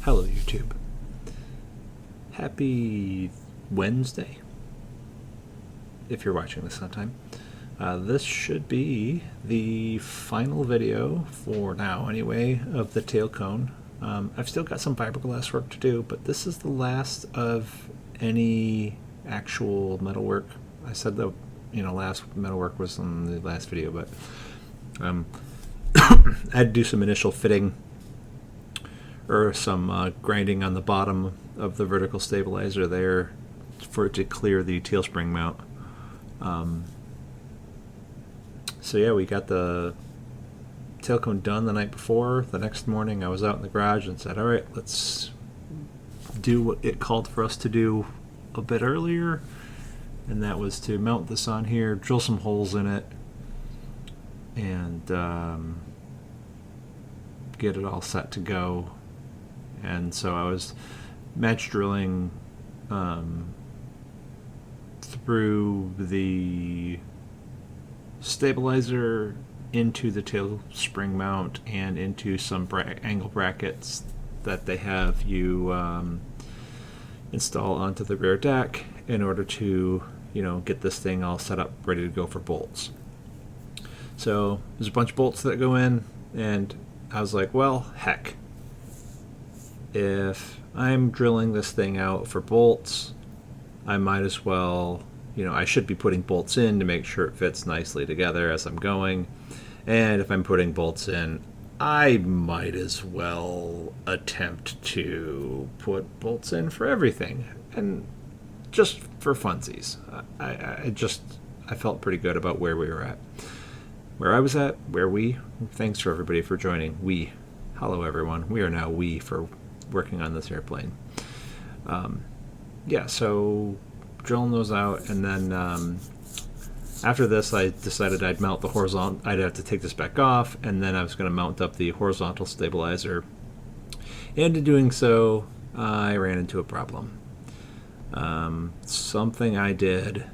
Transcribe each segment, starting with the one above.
Hello, YouTube. Happy Wednesday, if you're watching this sometime. This should be the final video, for now anyway, of the Tailcone. I've still got some fiberglass work to do, but this is the last of any actual metalwork. I said the last metalwork was in the last video, but I had to do some initial fitting or some grinding on the bottom of the vertical stabilizer there for it to clear the tail spring mount. So yeah, we got the Tailcone done the night before. The next morning I was out in the garage and said, alright, let's do what it called for us to do a bit earlier, and that was to mount this on here, drill some holes in it, and get it all set to go. And so I was match drilling through the stabilizer into the tail spring mount and into some angle brackets that they have you install onto the rear deck in order to get this thing all set up ready to go for bolts. So there's a bunch of bolts that go in, and I was like, well, heck, if I'm drilling this thing out for bolts, I might as well, I should be putting bolts in to make sure it fits nicely together as I'm going. And if I'm putting bolts in, I might as well attempt to put bolts in for everything, and just for funsies. I felt pretty good about where we were at. Where I was at, thanks for everybody for joining. Hello everyone. We are now for working on this airplane. Yeah, so drilling those out, and then after this I decided I'd mount the horizontal. I'd have to take this back off, and then I was going to mount up the horizontal stabilizer. And in doing so, I ran into a problem. Something I did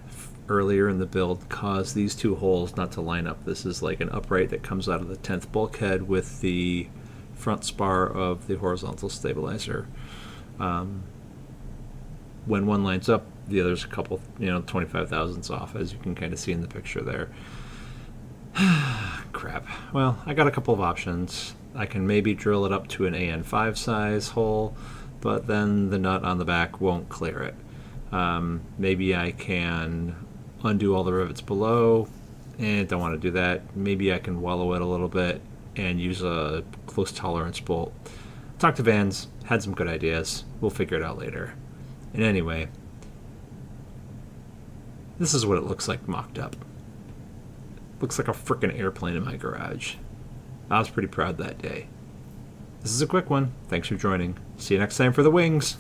earlier in the build caused these two holes not to line up. This is like an upright that comes out of the 10th bulkhead with the front spar of the horizontal stabilizer. When one lines up, the other's a couple, 25 thousandths off, as you can kind of see in the picture there. Crap. Well, I got a couple of options. I can maybe drill it up to an AN5 size hole, but then the nut on the back won't clear it. Maybe I can undo all the rivets below, and don't want to do that. Maybe I can wallow it a little bit and use a close tolerance bolt. Talked to Vans, had some good ideas. We'll figure it out later. And anyway, this is what it looks like mocked up. Looks like a frickin' airplane in my garage. I was pretty proud that day. This is a quick one. Thanks for joining. See you next time for the wings.